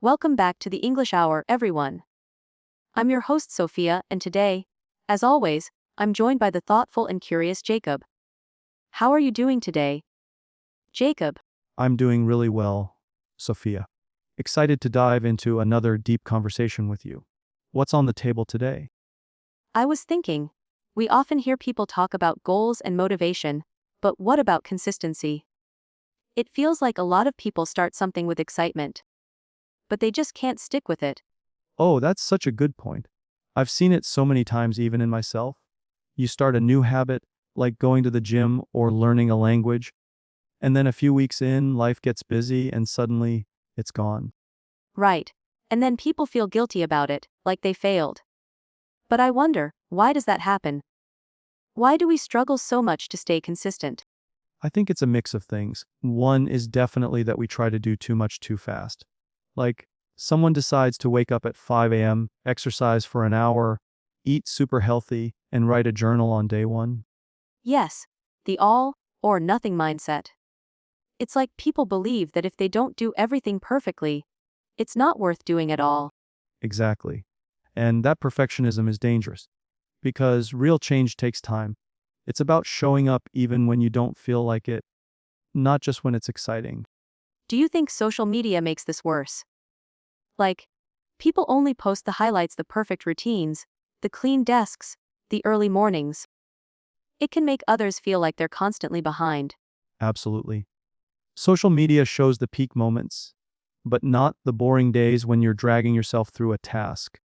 Welcome back to the English Hour, everyone. I'm your host, Sophia, and today, as always, I'm joined by the thoughtful and curious Jacob. How are you doing today? Jacob, I'm doing really well, Sophia. Excited to dive into another deep conversation with you. What's on the table today? I was thinking, we often hear people talk about goals and motivation, but what about consistency? It feels like a lot of people start something with excitement, but they just can't stick with it. Oh, that's such a good point. I've seen it so many times even in myself. You start a new habit, like going to the gym or learning a language, and then a few weeks in, life gets busy and suddenly it's gone. Right. And then people feel guilty about it, like they failed. But I wonder, why does that happen? Why do we struggle so much to stay consistent? I think it's a mix of things. One is definitely that we try to do too much too fast. Like, someone decides to wake up at 5 a.m., exercise for an hour, eat super healthy, and write a journal on day one. Yes, the all or nothing mindset. It's like people believe that if they don't do everything perfectly, it's not worth doing at all. Exactly. And that perfectionism is dangerous because real change takes time. It's about showing up even when you don't feel like it, not just when it's exciting. Do you think social media makes this worse? Like, people only post the highlights, the perfect routines, the clean desks, the early mornings. It can make others feel like they're constantly behind. Absolutely. Social media shows the peak moments, but not the boring days when you're dragging yourself through a task.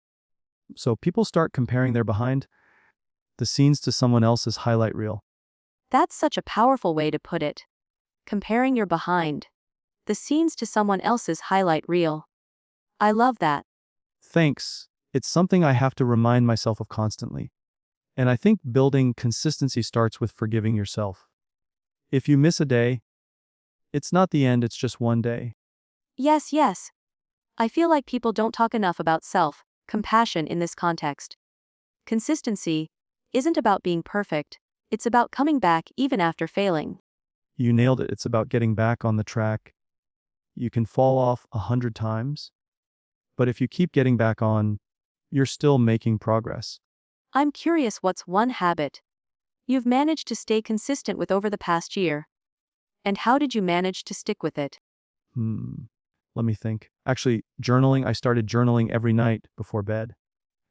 So people start comparing their behind the scenes to someone else's highlight reel. That's such a powerful way to put it. Comparing your behind the scenes to someone else's highlight reel. I love that. Thanks. It's something I have to remind myself of constantly. And I think building consistency starts with forgiving yourself. If you miss a day, it's not the end, it's just one day. Yes. I feel like people don't talk enough about self-compassion in this context. Consistency isn't about being perfect, it's about coming back even after failing. You nailed it. It's about getting back on the track. You can fall off 100 times, but if you keep getting back on, you're still making progress. I'm curious, what's one habit you've managed to stay consistent with over the past year? And how did you manage to stick with it? Hmm. Let me think. Actually, journaling, I started journaling every night before bed.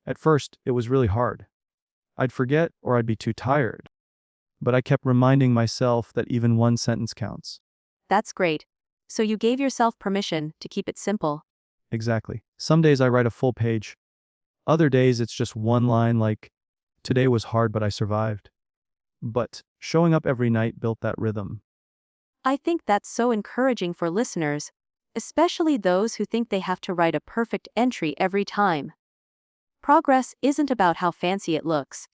At first, it was really hard. I'd forget or I'd be too tired. But I kept reminding myself that even one sentence counts. That's great. So you gave yourself permission to keep it simple. Exactly. Some days I write a full page. Other days it's just one line like, today was hard but I survived. But showing up every night built that rhythm. I think that's so encouraging for listeners, especially those who think they have to write a perfect entry every time. Progress isn't about how fancy it looks.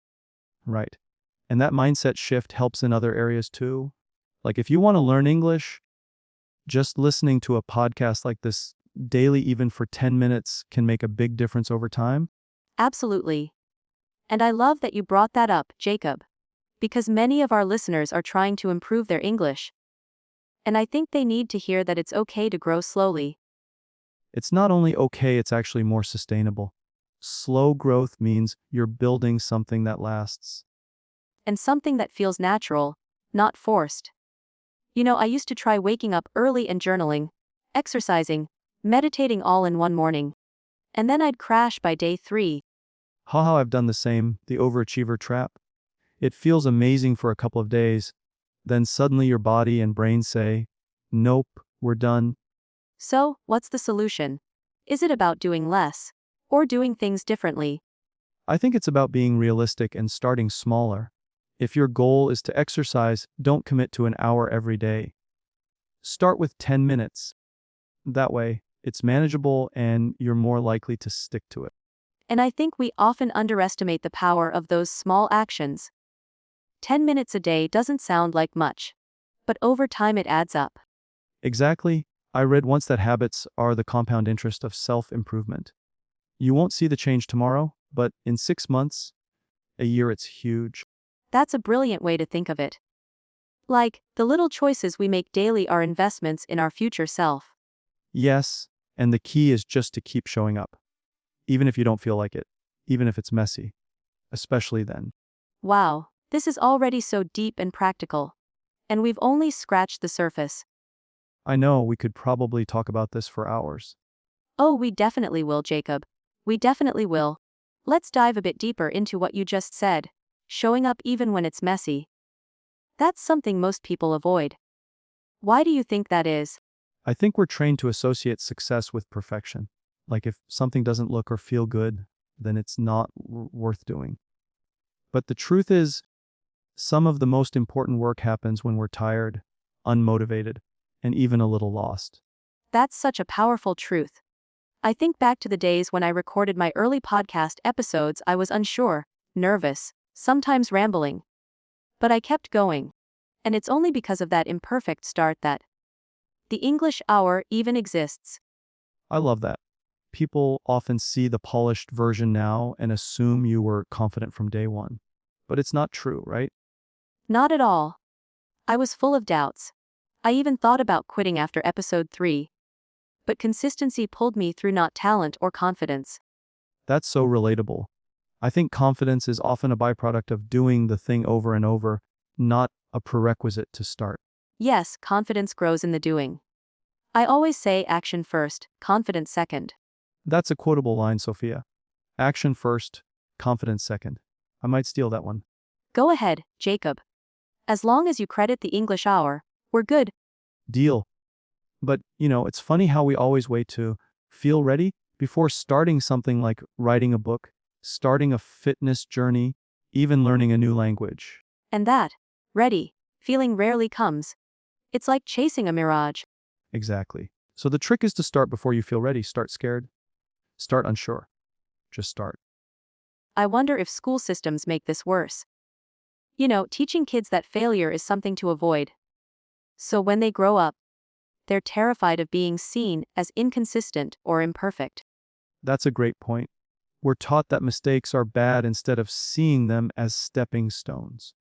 Right. And that mindset shift helps in other areas too. Like if you want to learn English, just listening to a podcast like this daily, even for 10 minutes, can make a big difference over time. Absolutely. And I love that you brought that up, Jacob, because many of our listeners are trying to improve their English. And I think they need to hear that it's okay to grow slowly. It's not only okay, it's actually more sustainable. Slow growth means you're building something that lasts. And something that feels natural, not forced. You know, I used to try waking up early and journaling, exercising, meditating all in one morning. And then I'd crash by day 3. Haha, I've done the same, the overachiever trap. It feels amazing for a couple of days. Then suddenly your body and brain say, nope, we're done. So, what's the solution? Is it about doing less? Or doing things differently? I think it's about being realistic and starting smaller. If your goal is to exercise, don't commit to an hour every day. Start with 10 minutes. That way, it's manageable and you're more likely to stick to it. And I think we often underestimate the power of those small actions. 10 minutes a day doesn't sound like much, but over time it adds up. Exactly. I read once that habits are the compound interest of self-improvement. You won't see the change tomorrow, but in 6 months, a year, it's huge. That's a brilliant way to think of it. Like, the little choices we make daily are investments in our future self. Yes, And the key is just to keep showing up, even if you don't feel like it, even if it's messy, especially then. Wow, this is already so deep and practical. And we've only scratched the surface. I know we could probably talk about this for hours. Oh, we definitely will, Jacob. We definitely will. Let's dive a bit deeper into what you just said. Showing up even when it's messy. That's something most people avoid. Why do you think that is? I think we're trained to associate success with perfection. Like if something doesn't look or feel good, then it's not worth doing. But the truth is, some of the most important work happens when we're tired, unmotivated, and even a little lost. That's such a powerful truth. I think back to the days when I recorded my early podcast episodes. I was unsure, nervous, sometimes rambling. But I kept going. And it's only because of that imperfect start that the English hour even exists. I love that. People often see the polished version now and assume you were confident from day one. But it's not true, right? Not at all. I was full of doubts. I even thought about quitting after episode 3. But consistency pulled me through, not talent or confidence. That's so relatable. I think confidence is often a byproduct of doing the thing over and over, not a prerequisite to start. Yes, confidence grows in the doing. I always say action first, confidence second. That's a quotable line, Sophia. Action first, confidence second. I might steal that one. Go ahead, Jacob. As long as you credit the English hour, we're good. Deal. But, it's funny how we always wait to feel ready before starting something like writing a book, starting a fitness journey, even learning a new language. And that, ready, feeling rarely comes. It's like chasing a mirage. Exactly. So the trick is to start before you feel ready. Start scared. Start unsure. Just start. I wonder if school systems make this worse. Teaching kids that failure is something to avoid. So when they grow up, they're terrified of being seen as inconsistent or imperfect. That's a great point. We're taught that mistakes are bad instead of seeing them as stepping stones.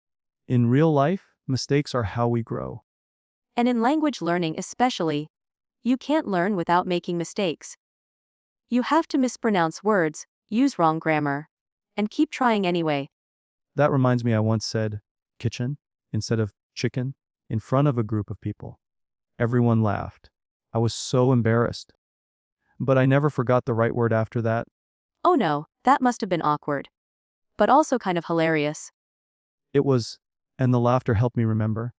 In real life, mistakes are how we grow. And in language learning especially, you can't learn without making mistakes. You have to mispronounce words, use wrong grammar, and keep trying anyway. That reminds me, I once said kitchen instead of chicken in front of a group of people. Everyone laughed. I was so embarrassed. But I never forgot the right word after that. Oh no, that must have been awkward. But also kind of hilarious. It was, and the laughter helped me remember.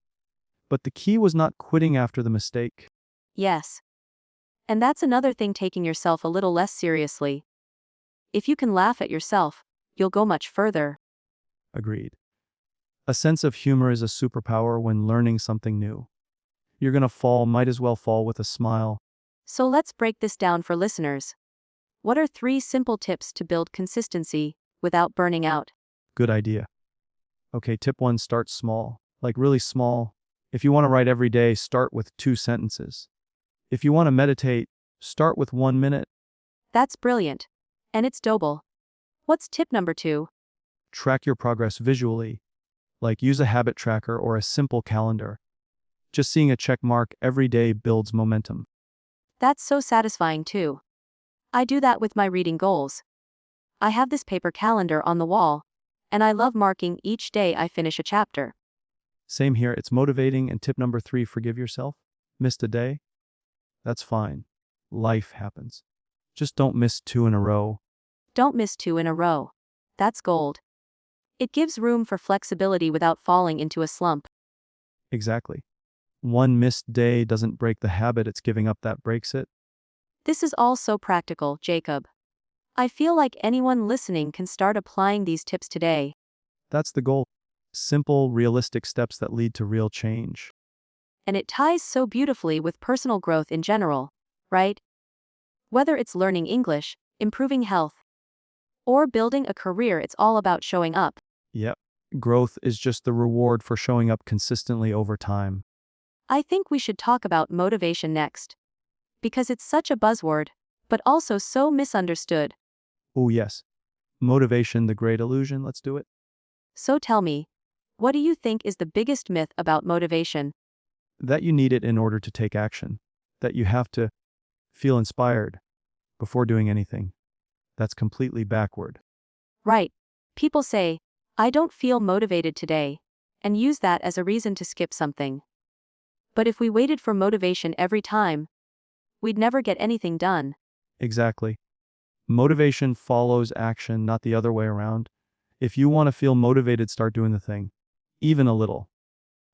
But the key was not quitting after the mistake. Yes. And that's another thing, taking yourself a little less seriously. If you can laugh at yourself, you'll go much further. Agreed. A sense of humor is a superpower when learning something new. You're gonna fall, might as well fall with a smile. So let's break this down for listeners. What are 3 simple tips to build consistency without burning out? Good idea. Okay, tip 1, start small. Like really small. If you want to write every day, start with 2 sentences. If you want to meditate, start with 1 minute. That's brilliant. And it's doable. What's tip number 2? Track your progress visually. Like use a habit tracker or a simple calendar. Just seeing a check mark every day builds momentum. That's so satisfying too. I do that with my reading goals. I have this paper calendar on the wall, and I love marking each day I finish a chapter. Same here, it's motivating. And tip number 3, forgive yourself. Missed a day? That's fine. Life happens. Just don't miss 2 in a row. Don't miss 2 in a row. That's gold. It gives room for flexibility without falling into a slump. Exactly. 1 missed day doesn't break the habit, it's giving up that breaks it. This is all so practical, Jacob. I feel like anyone listening can start applying these tips today. That's the goal. Simple, realistic steps that lead to real change. And it ties so beautifully with personal growth in general, right? Whether it's learning English, improving health, or building a career, it's all about showing up. Yep. Growth is just the reward for showing up consistently over time. I think we should talk about motivation next. Because it's such a buzzword, but also so misunderstood. Oh, yes. Motivation, the great illusion. Let's do it. So tell me, what do you think is the biggest myth about motivation? That you need it in order to take action. That you have to feel inspired before doing anything. That's completely backward. Right. People say, I don't feel motivated today, and use that as a reason to skip something. But if we waited for motivation every time, we'd never get anything done. Exactly. Motivation follows action, not the other way around. If you want to feel motivated, start doing the thing, even a little.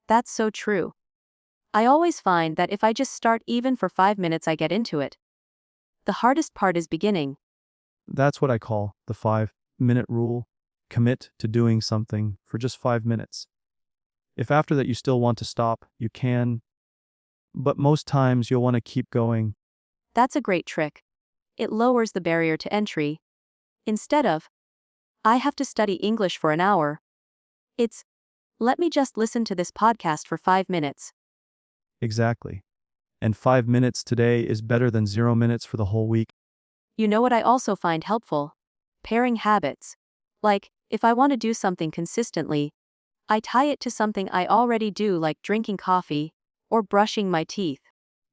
That's so true. I always find that if I just start even for 5 minutes, I get into it. The hardest part is beginning. That's what I call the 5-minute rule. Commit to doing something for just 5 minutes. If after that you still want to stop, you can, but most times you'll want to keep going. That's a great trick. It lowers the barrier to entry. Instead of, I have to study English for an hour, it's, let me just listen to this podcast for 5 minutes. Exactly. And 5 minutes today is better than 0 minutes for the whole week. You know what I also find helpful? Pairing habits. Like, if I want to do something consistently, I tie it to something I already do, like drinking coffee or brushing my teeth.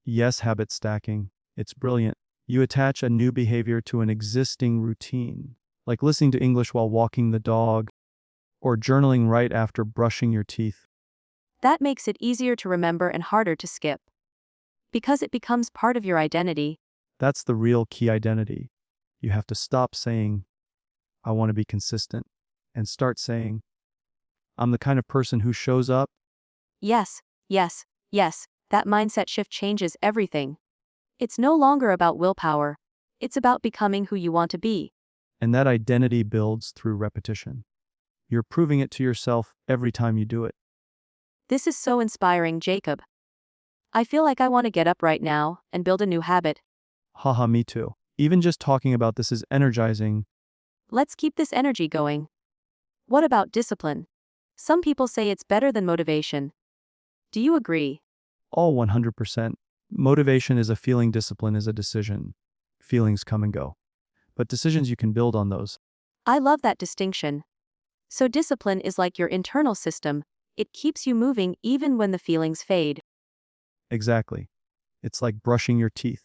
Yes, habit stacking. It's brilliant. You attach a new behavior to an existing routine, like listening to English while walking the dog, or journaling right after brushing your teeth. That makes it easier to remember and harder to skip. Because it becomes part of your identity. That's the real key identity. You have to stop saying, I want to be consistent, and start saying, I'm the kind of person who shows up. Yes, yes, yes, that mindset shift changes everything. It's no longer about willpower. It's about becoming who you want to be. And that identity builds through repetition. You're proving it to yourself every time you do it. This is so inspiring, Jacob. I feel like I want to get up right now and build a new habit. Haha, me too. Even just talking about this is energizing. Let's keep this energy going. What about discipline? Some people say it's better than motivation. Do you agree? All 100%. Motivation is a feeling, discipline is a decision. Feelings come and go. But decisions, you can build on those. I love that distinction. So discipline is like your internal system. It keeps you moving even when the feelings fade. Exactly. It's like brushing your teeth.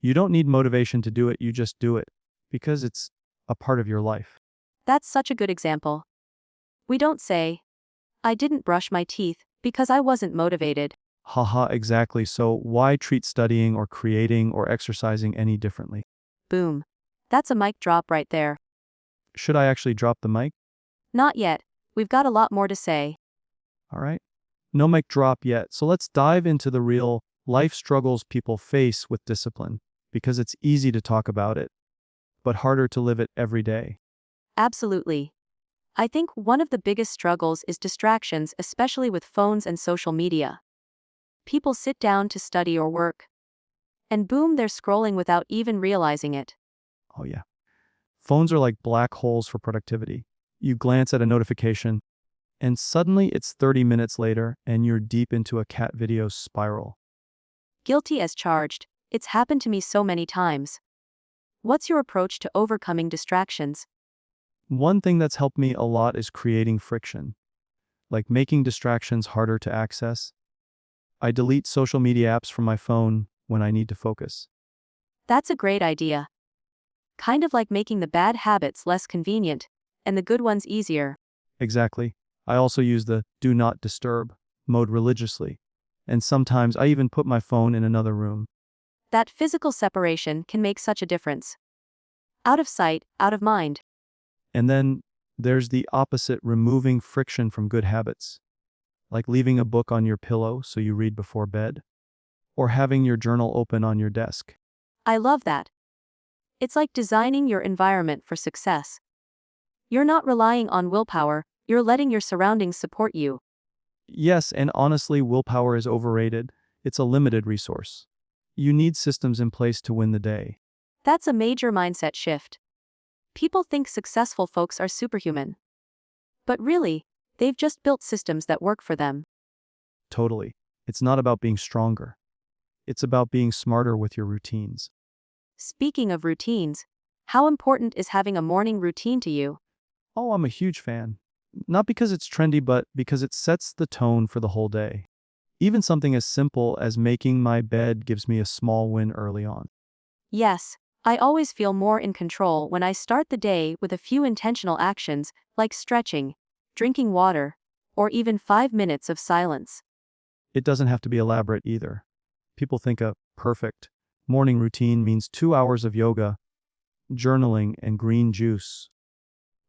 You don't need motivation to do it, you just do it. Because it's a part of your life. That's such a good example. We don't say, I didn't brush my teeth because I wasn't motivated. Haha, exactly. So why treat studying or creating or exercising any differently? Boom. That's a mic drop right there. Should I actually drop the mic? Not yet. We've got a lot more to say. All right. No mic drop yet. So let's dive into the real life struggles people face with discipline, because it's easy to talk about it, but harder to live it every day. Absolutely. I think one of the biggest struggles is distractions, especially with phones and social media. People sit down to study or work, and boom, they're scrolling without even realizing it. Oh yeah. Phones are like black holes for productivity. You glance at a notification, and suddenly it's 30 minutes later, and you're deep into a cat video spiral. Guilty as charged. It's happened to me so many times. What's your approach to overcoming distractions? One thing that's helped me a lot is creating friction, like making distractions harder to access. I delete social media apps from my phone when I need to focus. That's a great idea. Kind of like making the bad habits less convenient, and the good ones easier. Exactly. I also use the do not disturb mode religiously, and sometimes I even put my phone in another room. That physical separation can make such a difference. Out of sight, out of mind. And then there's the opposite, removing friction from good habits, like leaving a book on your pillow so you read before bed, or having your journal open on your desk. I love that. It's like designing your environment for success. You're not relying on willpower, you're letting your surroundings support you. Yes, and honestly, willpower is overrated. It's a limited resource. You need systems in place to win the day. That's a major mindset shift. People think successful folks are superhuman. But really, they've just built systems that work for them. Totally. It's not about being stronger. It's about being smarter with your routines. Speaking of routines, how important is having a morning routine to you? Oh, I'm a huge fan. Not because it's trendy, but because it sets the tone for the whole day. Even something as simple as making my bed gives me a small win early on. Yes, I always feel more in control when I start the day with a few intentional actions, like stretching, drinking water, or even 5 minutes of silence. It doesn't have to be elaborate either. People think a perfect morning routine means 2 hours of yoga, journaling, and green juice.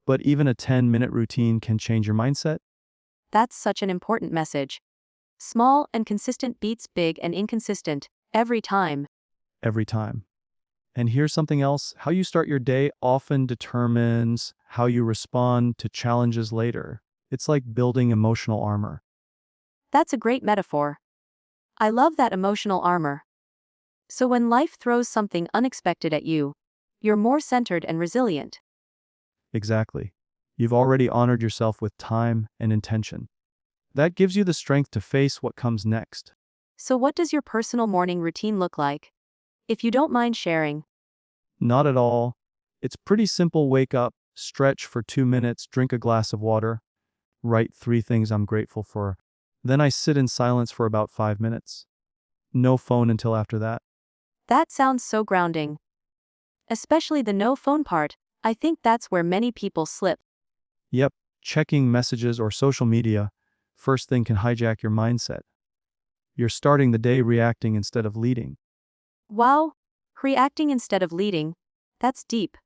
But even a 10-minute routine can change your mindset That's such an important message. Small and consistent beats big and inconsistent, every time. every time. And here's something else: how you start your day often determines how you respond to challenges later. It's like building emotional armor. That's a great metaphor. I love that emotional armor. So when life throws something unexpected at you, you're more centered and resilient. Exactly. You've already honored yourself with time and intention. That gives you the strength to face what comes next. So, what does your personal morning routine look like? If you don't mind sharing. Not at all. It's pretty simple: wake up, stretch for 2 minutes, drink a glass of water, write 3 things I'm grateful for. Then I sit in silence for about 5 minutes. No phone until after that. That sounds so grounding. Especially the no phone part, I think that's where many people slip. Yep, checking messages or social media first thing can hijack your mindset. You're starting the day reacting instead of leading. Wow, reacting instead of leading. That's deep.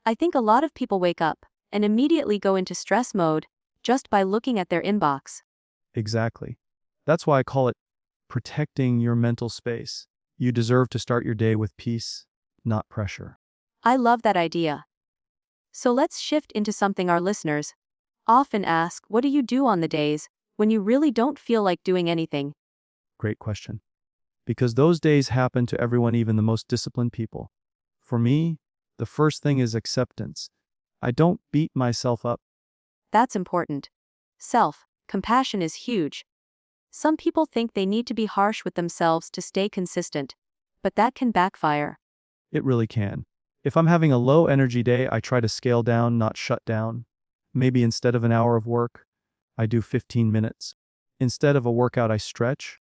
I think a lot of people wake up and immediately go into stress mode just by looking at their inbox. Exactly. That's why I call it protecting your mental space. You deserve to start your day with peace, not pressure. I love that idea. So let's shift into something our listeners often ask: what do you do on the days when you really don't feel like doing anything? Great question. Because those days happen to everyone, even the most disciplined people. For me, the first thing is acceptance. I don't beat myself up. That's important. Self-compassion is huge. Some people think they need to be harsh with themselves to stay consistent, but that can backfire. It really can. If I'm having a low energy day, I try to scale down, not shut down. Maybe instead of an hour of work, I do 15 minutes. Instead of a workout, I stretch.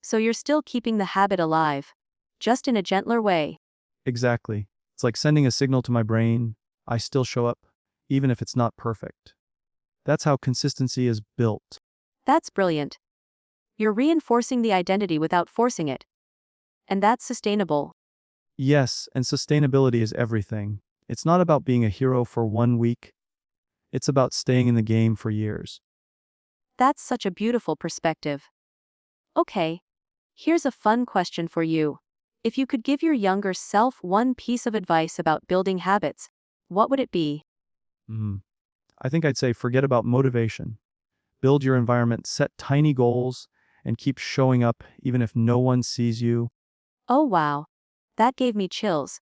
So you're still keeping the habit alive, just in a gentler way. Exactly. It's like sending a signal to my brain: I still show up, even if it's not perfect. That's how consistency is built. That's brilliant. You're reinforcing the identity without forcing it. And that's sustainable. Yes, and sustainability is everything. It's not about being a hero for one week. It's about staying in the game for years. That's such a beautiful perspective. Okay, here's a fun question for you. If you could give your younger self one piece of advice about building habits, what would it be? Mhm. I think I'd say forget about motivation. Build your environment, set tiny goals, and keep showing up even if no one sees you. Oh wow, that gave me chills.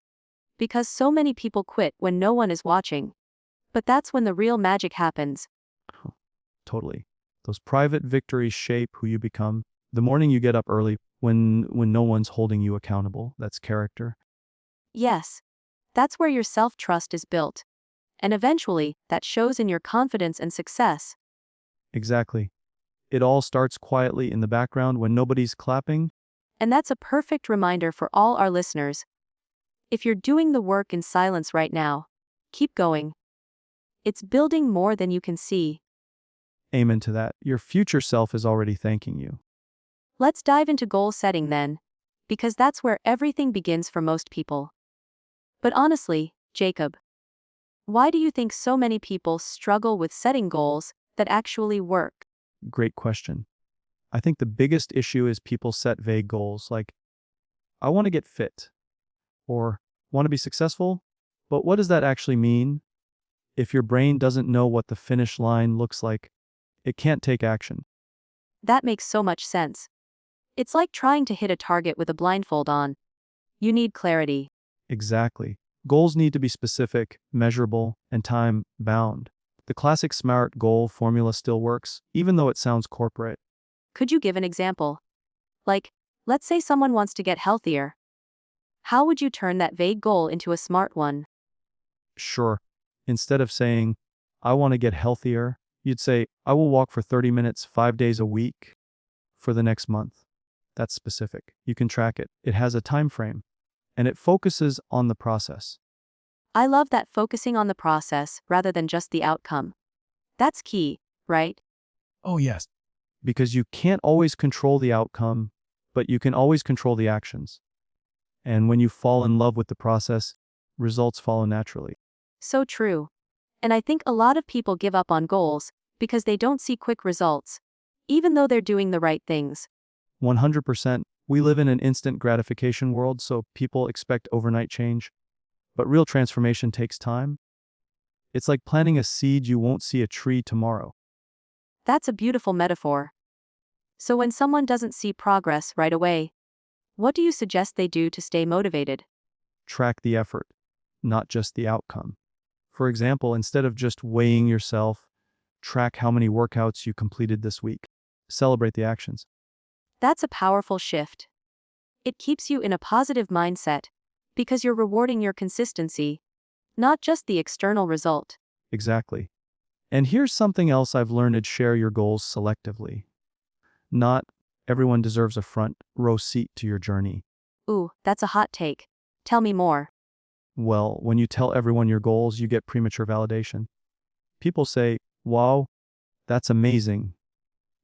Because so many people quit when no one is watching. But that's when the real magic happens. Totally. Those private victories shape who you become. The morning you get up early when no one's holding you accountable, that's character. Yes, that's where your self-trust is built. And eventually, that shows in your confidence and success. Exactly. It all starts quietly in the background when nobody's clapping. And that's a perfect reminder for all our listeners. If you're doing the work in silence right now, keep going. It's building more than you can see. Amen to that. Your future self is already thanking you. Let's dive into goal setting then, because that's where everything begins for most people. But honestly, Jacob, why do you think so many people struggle with setting goals that actually work? Great question. I think the biggest issue is people set vague goals like, I want to get fit, or want to be successful. But what does that actually mean? If your brain doesn't know what the finish line looks like, it can't take action. That makes so much sense. It's like trying to hit a target with a blindfold on. You need clarity. Exactly. Goals need to be specific, measurable, and time bound. The classic SMART goal formula still works, even though it sounds corporate. Could you give an example? Like, let's say someone wants to get healthier. How would you turn that vague goal into a smart one? Sure, instead of saying, I want to get healthier, you'd say, I will walk for 30 minutes 5 days a week for the next month. That's specific. You can track it. It has a time frame. and it focuses on the process. I love that, focusing on the process rather than just the outcome. That's key, right? Oh, yes. Because you can't always control the outcome, but you can always control the actions. And when you fall in love with the process, results follow naturally. So true. And I think a lot of people give up on goals because they don't see quick results, even though they're doing the right things. 100%. We live in an instant gratification world, so people expect overnight change. But real transformation takes time. It's like planting a seed, you won't see a tree tomorrow. That's a beautiful metaphor. So when someone doesn't see progress right away, what do you suggest they do to stay motivated? Track the effort, not just the outcome. For example, instead of just weighing yourself, track how many workouts you completed this week. Celebrate the actions. That's a powerful shift. It keeps you in a positive mindset because you're rewarding your consistency, not just the external result. Exactly. And here's something else I've learned: share your goals selectively. Not everyone deserves a front row seat to your journey. Ooh, that's a hot take. Tell me more. Well, when you tell everyone your goals, you get premature validation. People say, wow, that's amazing.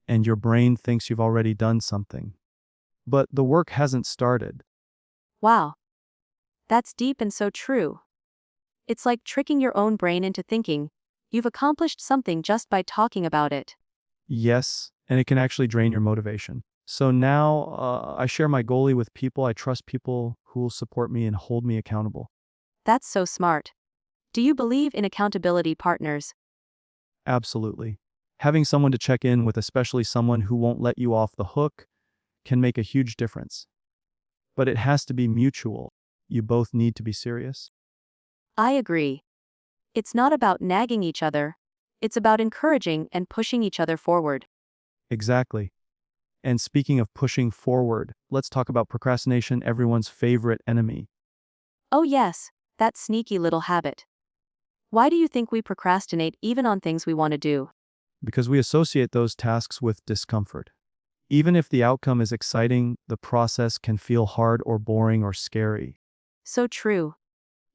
And your brain thinks you've already done something. But the work hasn't started. Wow. That's deep and so true. It's like tricking your own brain into thinking you've accomplished something just by talking about it. Yes, and it can actually drain your motivation. So now I share my goalie with people. I trust people who will support me and hold me accountable. That's so smart. Do you believe in accountability partners? Absolutely. Having someone to check in with, especially someone who won't let you off the hook, can make a huge difference. But it has to be mutual. You both need to be serious. I agree. It's not about nagging each other, it's about encouraging and pushing each other forward. Exactly. And speaking of pushing forward, let's talk about procrastination, everyone's favorite enemy. Oh, yes, that sneaky little habit. Why do you think we procrastinate even on things we want to do? Because we associate those tasks with discomfort. Even if the outcome is exciting, the process can feel hard or boring or scary. So true.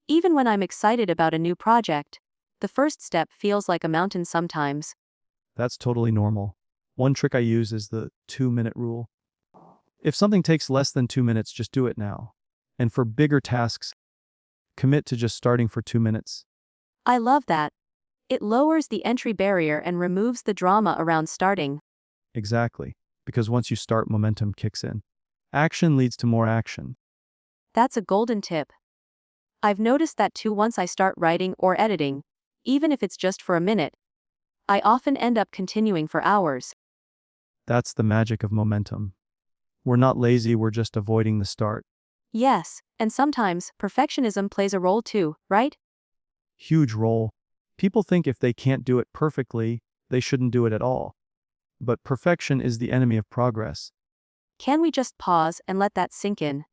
Even when I'm excited about a new project, the first step feels like a mountain sometimes. That's totally normal. One trick I use is the 2-minute rule. If something takes less than 2 minutes, just do it now. And for bigger tasks, commit to just starting for 2 minutes. I love that. It lowers the entry barrier and removes the drama around starting. Exactly. Because once you start, momentum kicks in. Action leads to more action. That's a golden tip. I've noticed that too. Once I start writing or editing, even if it's just for a minute, I often end up continuing for hours. That's the magic of momentum. We're not lazy, we're just avoiding the start. Yes, and sometimes perfectionism plays a role too, right? Huge role. People think if they can't do it perfectly, they shouldn't do it at all. But perfection is the enemy of progress. Can we just pause and let that sink in?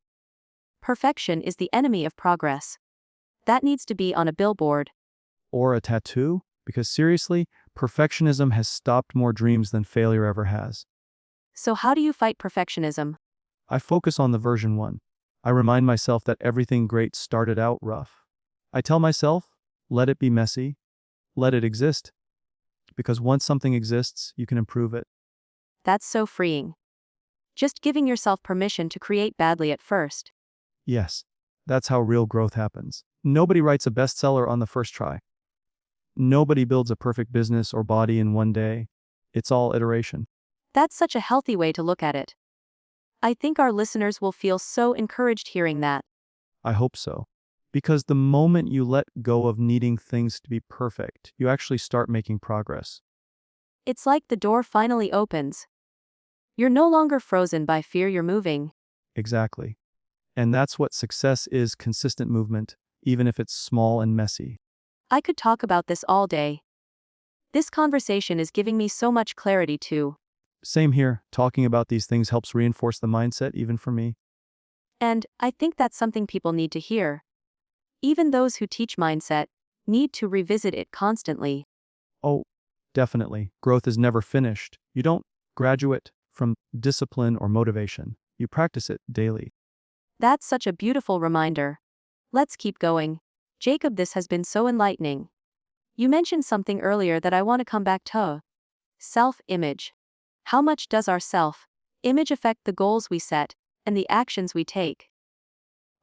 Perfection is the enemy of progress. That needs to be on a billboard. Or a tattoo? Because seriously, perfectionism has stopped more dreams than failure ever has. So how do you fight perfectionism? I focus on the version 1. I remind myself that everything great started out rough. I tell myself, let it be messy, let it exist. Because once something exists, you can improve it. That's so freeing. Just giving yourself permission to create badly at first. Yes, that's how real growth happens. Nobody writes a bestseller on the first try. Nobody builds a perfect business or body in one day. It's all iteration. That's such a healthy way to look at it. I think our listeners will feel so encouraged hearing that. I hope so. Because the moment you let go of needing things to be perfect, you actually start making progress. It's like the door finally opens. You're no longer frozen by fear, you're moving. Exactly. And that's what success is: consistent movement, even if it's small and messy. I could talk about this all day. This conversation is giving me so much clarity too. Same here, talking about these things helps reinforce the mindset, even for me. And I think that's something people need to hear. Even those who teach mindset need to revisit it constantly. Oh, definitely. Growth is never finished. You don't graduate from discipline or motivation. You practice it daily. That's such a beautiful reminder. Let's keep going. Jacob, this has been so enlightening. You mentioned something earlier that I want to come back to. Self-image. How much does our self-image affect the goals we set and the actions we take?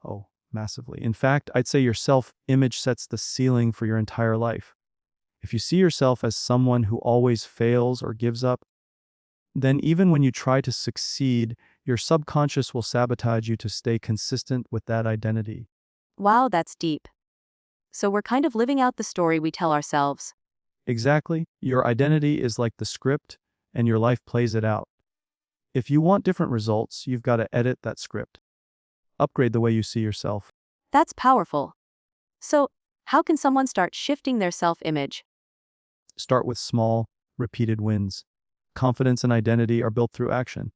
Oh, massively. In fact, I'd say your self-image sets the ceiling for your entire life. If you see yourself as someone who always fails or gives up, then even when you try to succeed, your subconscious will sabotage you to stay consistent with that identity. Wow, that's deep. So we're kind of living out the story we tell ourselves. Exactly. Your identity is like the script, and your life plays it out. If you want different results, you've got to edit that script. Upgrade the way you see yourself. That's powerful. So, how can someone start shifting their self-image? Start with small, repeated wins. Confidence and identity are built through action.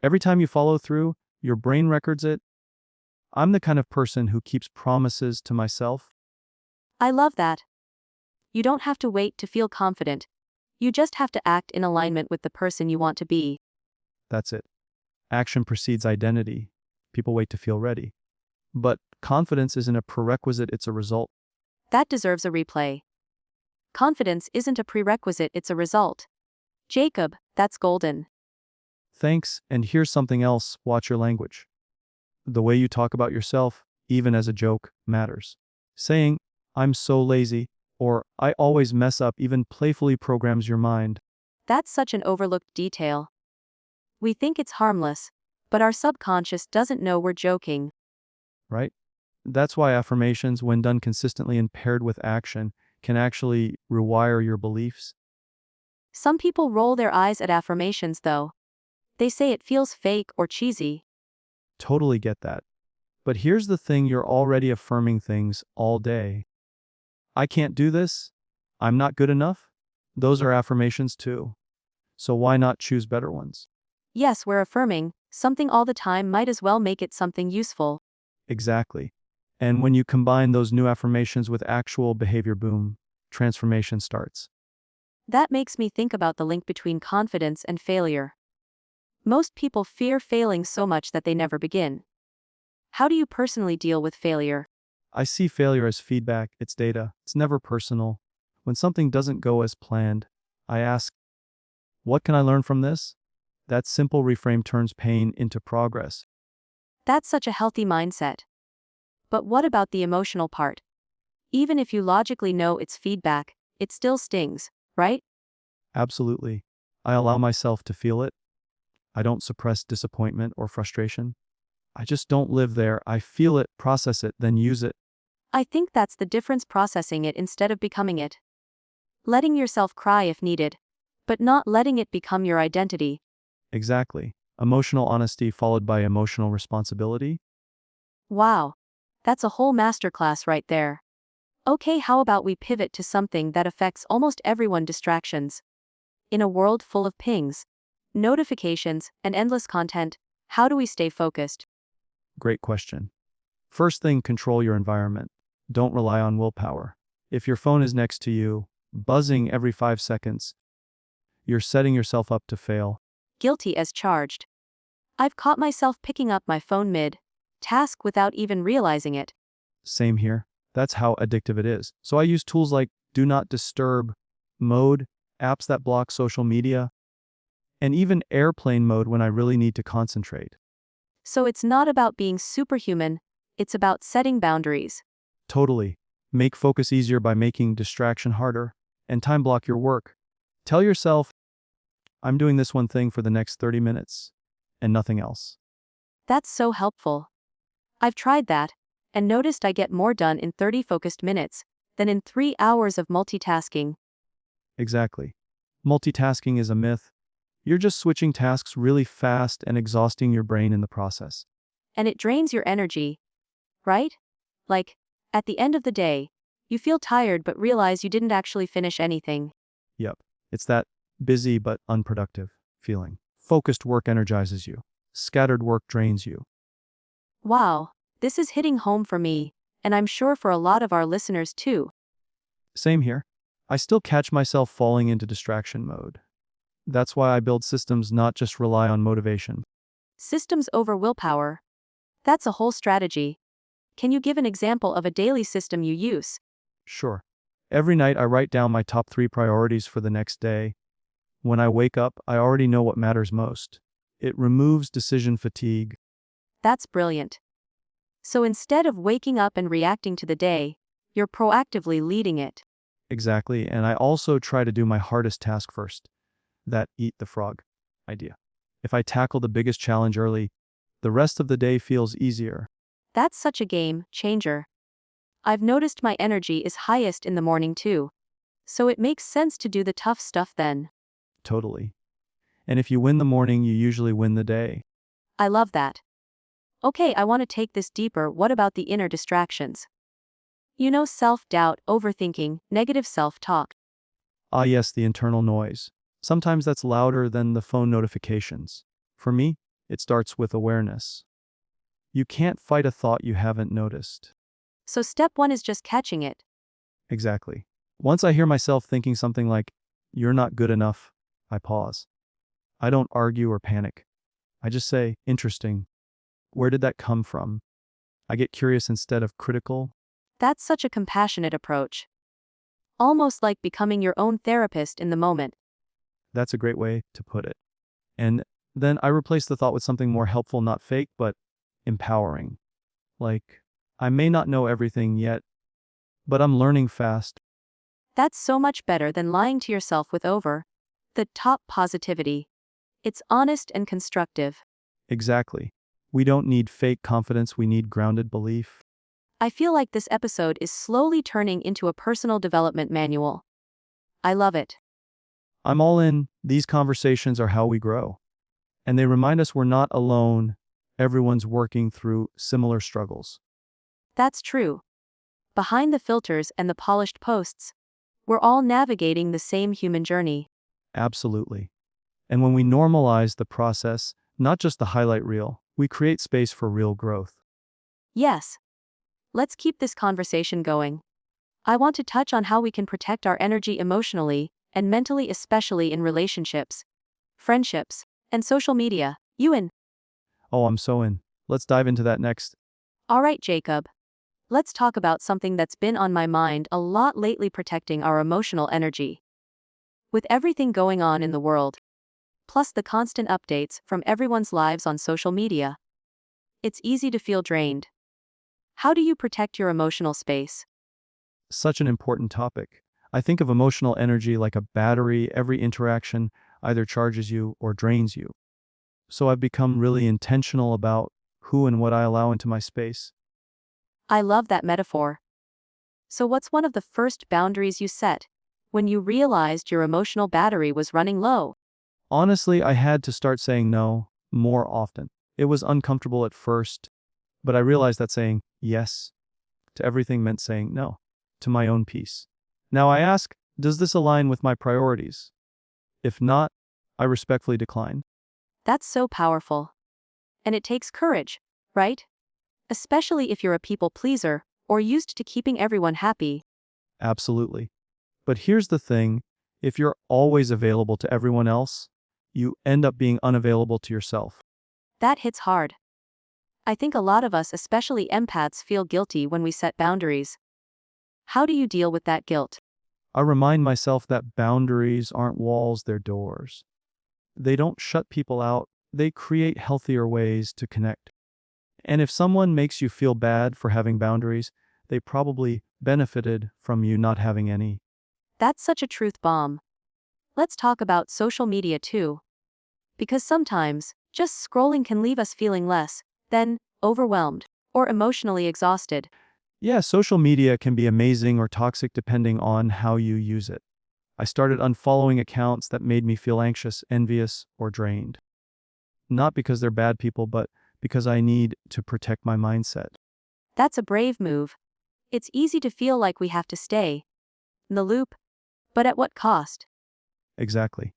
Every time you follow through, your brain records it. I'm the kind of person who keeps promises to myself. I love that. You don't have to wait to feel confident. You just have to act in alignment with the person you want to be. That's it. Action precedes identity. People wait to feel ready. But confidence isn't a prerequisite, it's a result. That deserves a replay. Confidence isn't a prerequisite, it's a result. Jacob, that's golden. Thanks, and here's something else, watch your language. The way you talk about yourself, even as a joke, matters. Saying, "I'm so lazy," or "I always mess up," even playfully programs your mind, That's such an overlooked detail. We think it's harmless, but our subconscious doesn't know we're joking. right? That's why affirmations, when done consistently and paired with action, can actually rewire your beliefs. Some people roll their eyes at affirmations though. They say it feels fake or cheesy. Totally get that. But here's the thing, you're already affirming things all day. I can't do this. I'm not good enough. Those are affirmations too. So why not choose better ones? Yes, we're affirming something all the time, might as well make it something useful. Exactly. And when you combine those new affirmations with actual behavior, boom, transformation starts. That makes me think about the link between confidence and failure. Most people fear failing so much that they never begin. How do you personally deal with failure? I see failure as feedback, it's data, it's never personal. When something doesn't go as planned, I ask, what can I learn from this? That simple reframe turns pain into progress. That's such a healthy mindset. But what about the emotional part? Even if you logically know it's feedback, it still stings, right? Absolutely. I allow myself to feel it. I don't suppress disappointment or frustration. I just don't live there. I feel it, process it, then use it. I think that's the difference, processing it instead of becoming it. Letting yourself cry if needed, but not letting it become your identity. Exactly. Emotional honesty followed by emotional responsibility. Wow. That's a whole masterclass right there. Okay, how about we pivot to something that affects almost everyone: distractions. In a world full of pings, notifications, and endless content, how do we stay focused? Great question. First thing, control your environment. Don't rely on willpower. If your phone is next to you, buzzing every 5 seconds, you're setting yourself up to fail. Guilty as charged. I've caught myself picking up my phone mid-task without even realizing it. Same here. That's how addictive it is. So I use tools like Do Not Disturb mode, apps that block social media, and even airplane mode when I really need to concentrate. So it's not about being superhuman, it's about setting boundaries. Totally. Make focus easier by making distraction harder, and time block your work. Tell yourself, I'm doing this one thing for the next 30 minutes, and nothing else. That's so helpful. I've tried that, and noticed I get more done in 30 focused minutes than in 3 hours of multitasking. Exactly. Multitasking is a myth. You're just switching tasks really fast and exhausting your brain in the process. And it drains your energy, right? Like, at the end of the day, you feel tired but realize you didn't actually finish anything. Yep. It's that busy but unproductive feeling. Focused work energizes you. Scattered work drains you. Wow, this is hitting home for me, and I'm sure for a lot of our listeners too. Same here. I still catch myself falling into distraction mode. That's why I build systems, not just rely on motivation. Systems over willpower. That's a whole strategy. Can you give an example of a daily system you use? Sure. Every night I write down my top 3 priorities for the next day. When I wake up, I already know what matters most. It removes decision fatigue. That's brilliant. So instead of waking up and reacting to the day, you're proactively leading it. Exactly, and I also try to do my hardest task first. That eat the frog idea. If I tackle the biggest challenge early, the rest of the day feels easier. That's such a game changer. I've noticed my energy is highest in the morning too. So it makes sense to do the tough stuff then. Totally. And if you win the morning, you usually win the day. I love that. Okay, I want to take this deeper. What about the inner distractions? Self-doubt, overthinking, negative self-talk. Ah, yes, the internal noise. Sometimes that's louder than the phone notifications. For me, it starts with awareness. You can't fight a thought you haven't noticed. So step one is just catching it. Exactly. Once I hear myself thinking something like, "You're not good enough," I pause. I don't argue or panic. I just say, "Interesting. Where did that come from?" I get curious instead of critical. That's such a compassionate approach. Almost like becoming your own therapist in the moment. That's a great way to put it. And then I replace the thought with something more helpful, not fake, but empowering. Like, I may not know everything yet, but I'm learning fast. That's so much better than lying to yourself with the top positivity. It's honest and constructive. Exactly. We don't need fake confidence, we need grounded belief. I feel like this episode is slowly turning into a personal development manual. I love it. I'm all in. These conversations are how we grow. And they remind us we're not alone. Everyone's working through similar struggles. That's true. Behind the filters and the polished posts, we're all navigating the same human journey. Absolutely. And when we normalize the process, not just the highlight reel, we create space for real growth. Yes. Let's keep this conversation going. I want to touch on how we can protect our energy emotionally and mentally, especially in relationships, friendships, and social media. You in? Oh, I'm so in. Let's dive into that next. All right, Jacob. Let's talk about something that's been on my mind a lot lately: protecting our emotional energy. With everything going on in the world, plus the constant updates from everyone's lives on social media, it's easy to feel drained. How do you protect your emotional space? Such an important topic. I think of emotional energy like a battery. Every interaction either charges you or drains you. So I've become really intentional about who and what I allow into my space. I love that metaphor. So, what's one of the first boundaries you set when you realized your emotional battery was running low? Honestly, I had to start saying no more often. It was uncomfortable at first, but I realized that saying yes to everything meant saying no to my own peace. Now I ask, does this align with my priorities? If not, I respectfully decline. That's so powerful. And it takes courage, right? Especially if you're a people pleaser or used to keeping everyone happy. Absolutely. But here's the thing, if you're always available to everyone else, you end up being unavailable to yourself. That hits hard. I think a lot of us, especially empaths, feel guilty when we set boundaries. How do you deal with that guilt? I remind myself that boundaries aren't walls, they're doors. They don't shut people out, they create healthier ways to connect. And if someone makes you feel bad for having boundaries, they probably benefited from you not having any. That's such a truth bomb. Let's talk about social media too. Because sometimes, just scrolling can leave us feeling less than overwhelmed or emotionally exhausted. Yeah, social media can be amazing or toxic depending on how you use it. I started unfollowing accounts that made me feel anxious, envious, or drained. Not because they're bad people, but because I need to protect my mindset. That's a brave move. It's easy to feel like we have to stay in the loop, but at what cost? Exactly.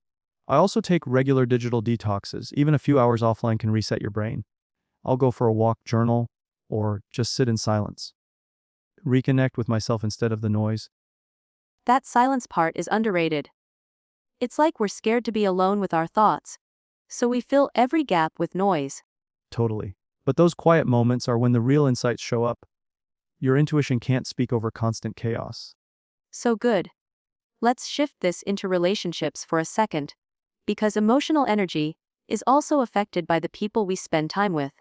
I also take regular digital detoxes. Even a few hours offline can reset your brain. I'll go for a walk, journal, or just sit in silence. Reconnect with myself instead of the noise. That silence part is underrated. It's like we're scared to be alone with our thoughts, so we fill every gap with noise. Totally. But those quiet moments are when the real insights show up. Your intuition can't speak over constant chaos. So good. Let's shift this into relationships for a second, because emotional energy is also affected by the people we spend time with.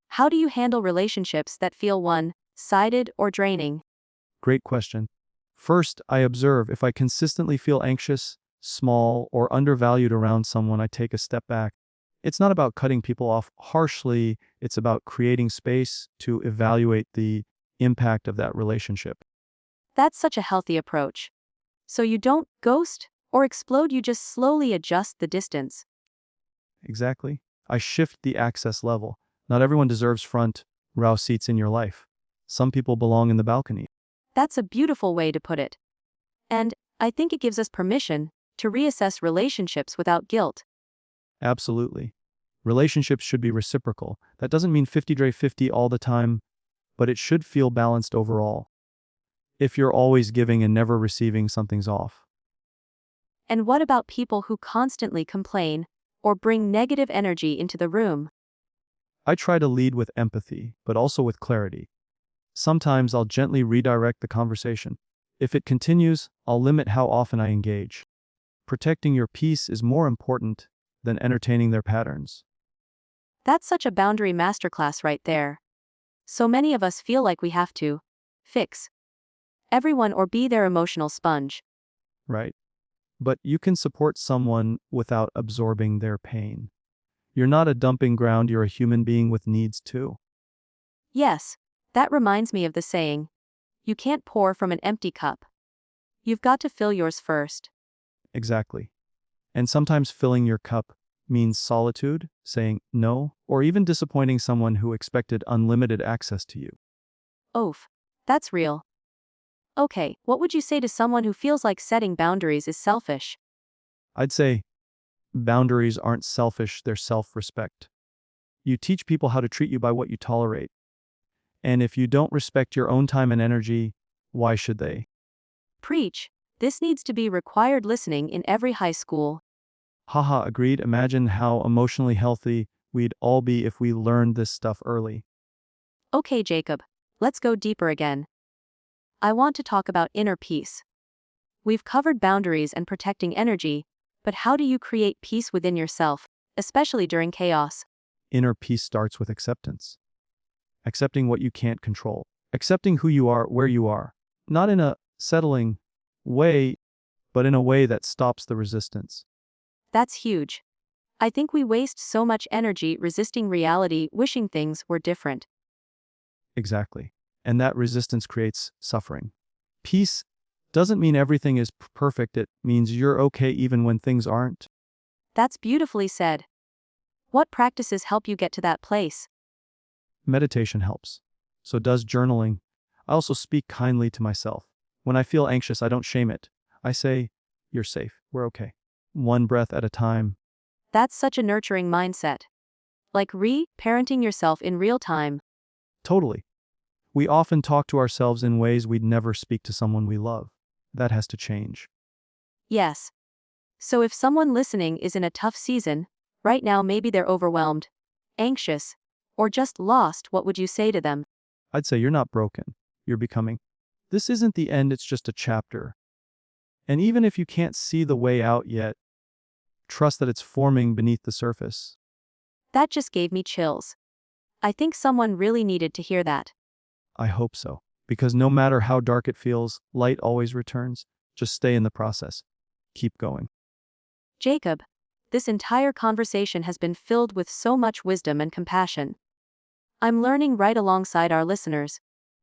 How do you handle relationships that feel one-sided or draining? Great question. First, I observe if I consistently feel anxious, small, or undervalued around someone, I take a step back. It's not about cutting people off harshly, it's about creating space to evaluate the impact of that relationship. That's such a healthy approach. So you don't ghost or explode, you just slowly adjust the distance. Exactly. I shift the access level. Not everyone deserves front row seats in your life. Some people belong in the balcony. That's a beautiful way to put it. And I think it gives us permission to reassess relationships without guilt. Absolutely. Relationships should be reciprocal. That doesn't mean 50-50 all the time, but it should feel balanced overall. If you're always giving and never receiving, something's off. And what about people who constantly complain or bring negative energy into the room? I try to lead with empathy, but also with clarity. Sometimes I'll gently redirect the conversation. If it continues, I'll limit how often I engage. Protecting your peace is more important than entertaining their patterns. That's such a boundary masterclass right there. So many of us feel like we have to fix everyone or be their emotional sponge. Right? But you can support someone without absorbing their pain. You're not a dumping ground, you're a human being with needs too. Yes, that reminds me of the saying, you can't pour from an empty cup. You've got to fill yours first. Exactly. And sometimes filling your cup means solitude, saying no, or even disappointing someone who expected unlimited access to you. Oof, that's real. Okay, what would you say to someone who feels like setting boundaries is selfish? I'd say boundaries aren't selfish, they're self-respect. You teach people how to treat you by what you tolerate. And if you don't respect your own time and energy, why should they? Preach. This needs to be required listening in every high school. Haha, agreed. Imagine how emotionally healthy we'd all be if we learned this stuff early. Okay, Jacob, let's go deeper again. I want to talk about inner peace. We've covered boundaries and protecting energy, but how do you create peace within yourself, especially during chaos? Inner peace starts with acceptance. Accepting what you can't control. Accepting who you are, where you are. Not in a settling way, but in a way that stops the resistance. That's huge. I think we waste so much energy resisting reality, wishing things were different. Exactly. And that resistance creates suffering. Peace doesn't mean everything is perfect, it means you're okay even when things aren't. That's beautifully said. What practices help you get to that place? Meditation helps. So does journaling. I also speak kindly to myself. When I feel anxious, I don't shame it. I say, you're safe, we're okay. One breath at a time. That's such a nurturing mindset. Like re-parenting yourself in real time. Totally. We often talk to ourselves in ways we'd never speak to someone we love. That has to change. Yes. So if someone listening is in a tough season, right now maybe they're overwhelmed, anxious, or just lost, what would you say to them? I'd say you're not broken. You're becoming. This isn't the end, it's just a chapter. And even if you can't see the way out yet, trust that it's forming beneath the surface. That just gave me chills. I think someone really needed to hear that. I hope so. Because no matter how dark it feels, light always returns. Just stay in the process. Keep going. Jacob, this entire conversation has been filled with so much wisdom and compassion. I'm learning right alongside our listeners.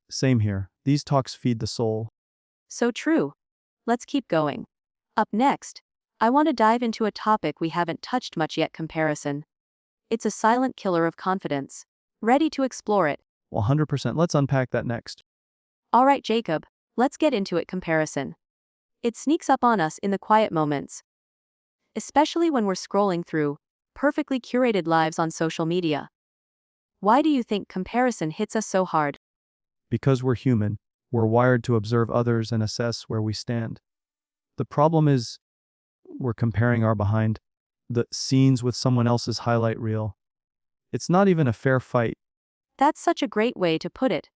Same here. These talks feed the soul. So true. Let's keep going. Up next, I want to dive into a topic we haven't touched much yet: comparison. It's a silent killer of confidence. Ready to explore it? 100%. Let's unpack that next. Alright, Jacob, let's get into it. Comparison. It sneaks up on us in the quiet moments, especially when we're scrolling through perfectly curated lives on social media. Why do you think comparison hits us so hard? Because we're human, we're wired to observe others and assess where we stand. The problem is, we're comparing our behind the scenes with someone else's highlight reel. It's not even a fair fight. That's such a great way to put it.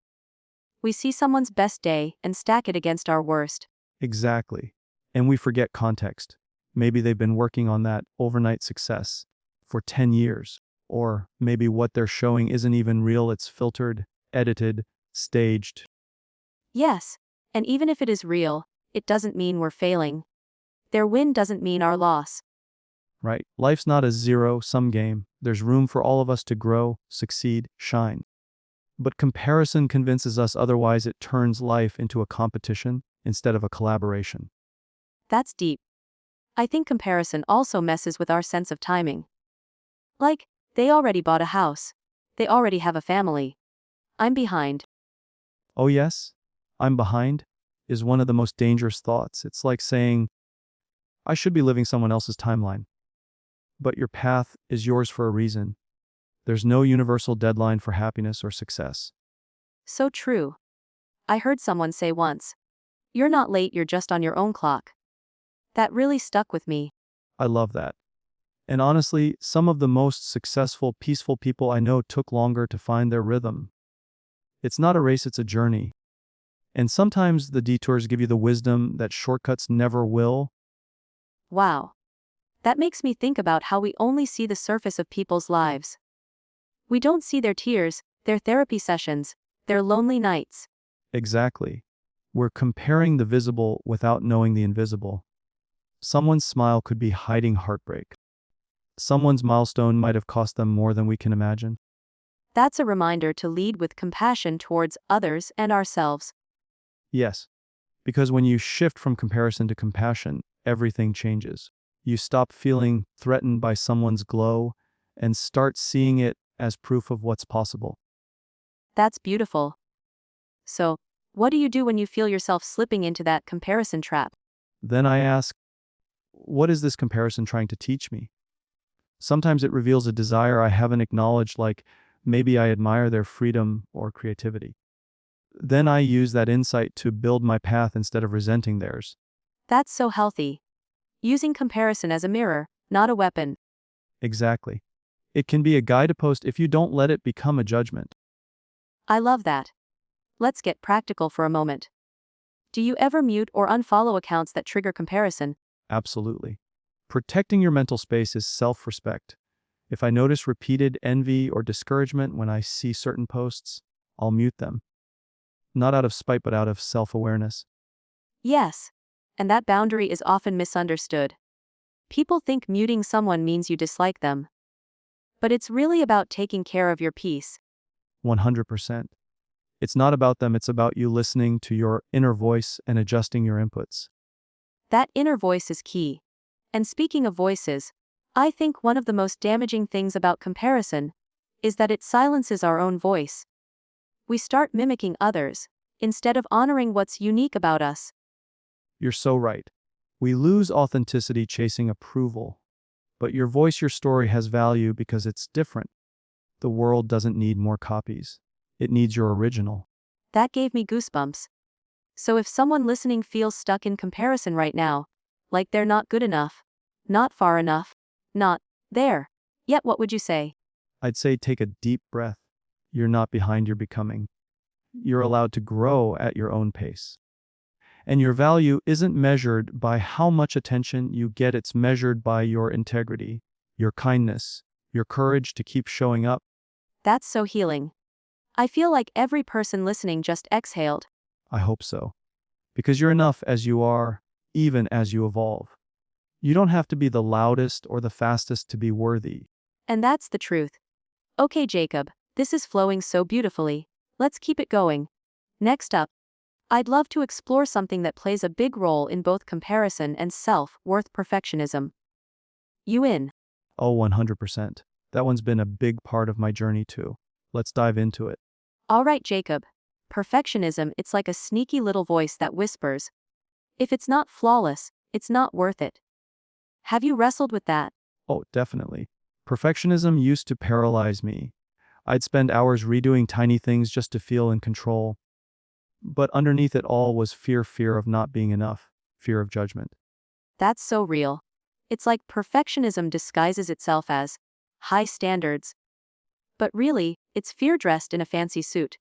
We see someone's best day and stack it against our worst. Exactly. And we forget context. Maybe they've been working on that overnight success for 10 years. Or maybe what they're showing isn't even real, it's filtered, edited, staged. Yes, and even if it is real, it doesn't mean we're failing. Their win doesn't mean our loss. Right? Life's not a zero-sum game. There's room for all of us to grow, succeed, shine. But comparison convinces us otherwise. It turns life into a competition instead of a collaboration. That's deep. I think comparison also messes with our sense of timing. Like, they already bought a house. They already have a family. I'm behind. Oh yes, I'm behind is one of the most dangerous thoughts. It's like saying, I should be living someone else's timeline. But your path is yours for a reason. There's no universal deadline for happiness or success. So true. I heard someone say once, "You're not late, you're just on your own clock." That really stuck with me. I love that. And honestly, some of the most successful, peaceful people I know took longer to find their rhythm. It's not a race, it's a journey. And sometimes the detours give you the wisdom that shortcuts never will. Wow. That makes me think about how we only see the surface of people's lives. We don't see their tears, their therapy sessions, their lonely nights. Exactly. We're comparing the visible without knowing the invisible. Someone's smile could be hiding heartbreak. Someone's milestone might have cost them more than we can imagine. That's a reminder to lead with compassion towards others and ourselves. Yes, because when you shift from comparison to compassion, everything changes. You stop feeling threatened by someone's glow and start seeing it as proof of what's possible. That's beautiful. So, what do you do when you feel yourself slipping into that comparison trap? Then I ask, what is this comparison trying to teach me? Sometimes it reveals a desire I haven't acknowledged, like maybe I admire their freedom or creativity. Then I use that insight to build my path instead of resenting theirs. That's so healthy. Using comparison as a mirror, not a weapon. Exactly. It can be a guidepost if you don't let it become a judgment. I love that. Let's get practical for a moment. Do you ever mute or unfollow accounts that trigger comparison? Absolutely. Protecting your mental space is self-respect. If I notice repeated envy or discouragement when I see certain posts, I'll mute them. Not out of spite, but out of self-awareness. Yes. And that boundary is often misunderstood. People think muting someone means you dislike them. But it's really about taking care of your peace. 100%. It's not about them, it's about you listening to your inner voice and adjusting your inputs. That inner voice is key. And speaking of voices, I think one of the most damaging things about comparison is that it silences our own voice. We start mimicking others, instead of honoring what's unique about us. You're so right. We lose authenticity chasing approval. But your voice, your story has value because it's different. The world doesn't need more copies. It needs your original. That gave me goosebumps. So if someone listening feels stuck in comparison right now, like they're not good enough, not far enough, not there yet, what would you say? I'd say take a deep breath. You're not behind, you're becoming. You're allowed to grow at your own pace. And your value isn't measured by how much attention you get, it's measured by your integrity, your kindness, your courage to keep showing up. That's so healing. I feel like every person listening just exhaled. I hope so. Because you're enough as you are, even as you evolve. You don't have to be the loudest or the fastest to be worthy. And that's the truth. Okay, Jacob, this is flowing so beautifully. Let's keep it going. Next up, I'd love to explore something that plays a big role in both comparison and self-worth: perfectionism. You in? Oh, 100%. That one's been a big part of my journey too. Let's dive into it. All right, Jacob. Perfectionism, it's like a sneaky little voice that whispers, if it's not flawless, it's not worth it. Have you wrestled with that? Oh, definitely. Perfectionism used to paralyze me. I'd spend hours redoing tiny things just to feel in control. But underneath it all was fear of not being enough, fear of judgment. That's so real. It's like perfectionism disguises itself as high standards. But really, It's fear dressed in a fancy suit.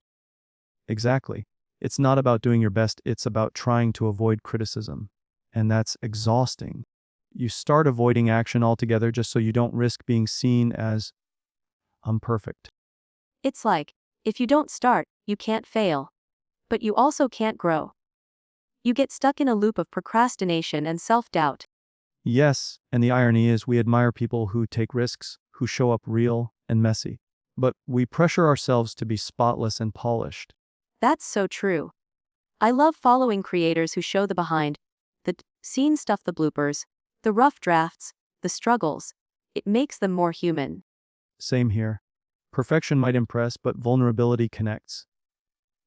Exactly. It's not about doing your best, it's about trying to avoid criticism. And that's exhausting. You start avoiding action altogether just so you don't risk being seen as imperfect. It's like, if you don't start, you can't fail. But you also can't grow. You get stuck in a loop of procrastination and self-doubt. Yes, and the irony is we admire people who take risks, who show up real and messy. But we pressure ourselves to be spotless and polished. That's so true. I love following creators who show the behind the scene stuff, the bloopers, the rough drafts, the struggles. It makes them more human. Same here. Perfection might impress, but vulnerability connects.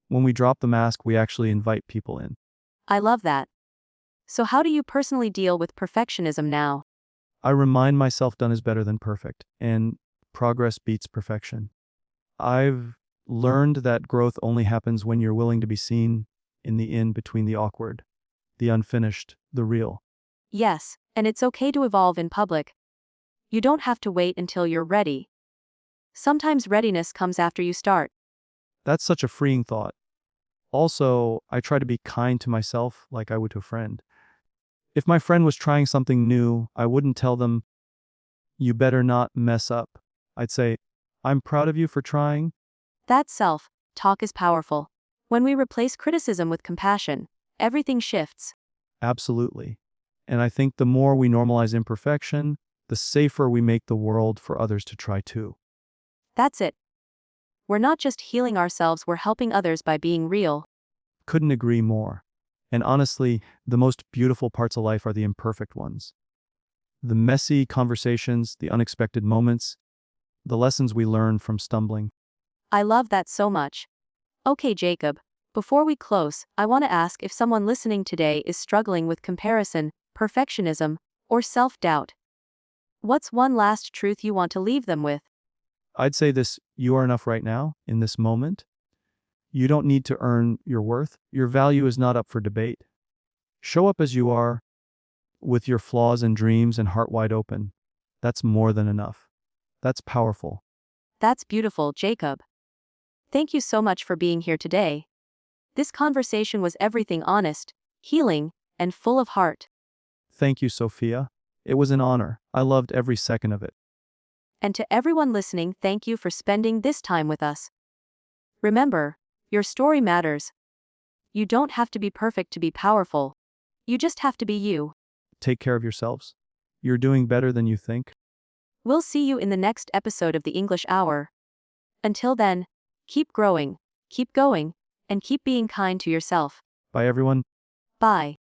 When we drop the mask, we actually invite people in. I love that. So how do you personally deal with perfectionism now? I remind myself done is better than perfect, and progress beats perfection. I've learned that growth only happens when you're willing to be seen in the in between the awkward, the unfinished, the real. Yes, and it's okay to evolve in public. You don't have to wait until you're ready. Sometimes readiness comes after you start. That's such a freeing thought. Also, I try to be kind to myself like I would to a friend. If my friend was trying something new, I wouldn't tell them, you better not mess up. I'd say, I'm proud of you for trying. That self-talk is powerful. When we replace criticism with compassion, everything shifts. Absolutely. And I think the more we normalize imperfection, the safer we make the world for others to try too. That's it. We're not just healing ourselves, we're helping others by being real. Couldn't agree more. And honestly, the most beautiful parts of life are the imperfect ones. The messy conversations, the unexpected moments, the lessons we learn from stumbling. I love that so much. Okay, Jacob, before we close, I want to ask if someone listening today is struggling with comparison, perfectionism, or self-doubt. What's one last truth you want to leave them with? I'd say this, you are enough right now, in this moment. You don't need to earn your worth. Your value is not up for debate. Show up as you are, with your flaws and dreams and heart wide open. That's more than enough. That's powerful. That's beautiful, Jacob. Thank you so much for being here today. This conversation was everything honest, healing, and full of heart. Thank you, Sophia. It was an honor. I loved every second of it. And to everyone listening, thank you for spending this time with us. Remember, your story matters. You don't have to be perfect to be powerful. You just have to be you. Take care of yourselves. You're doing better than you think. We'll see you in the next episode of the English Hour. Until then, keep growing, keep going, and keep being kind to yourself. Bye, everyone. Bye.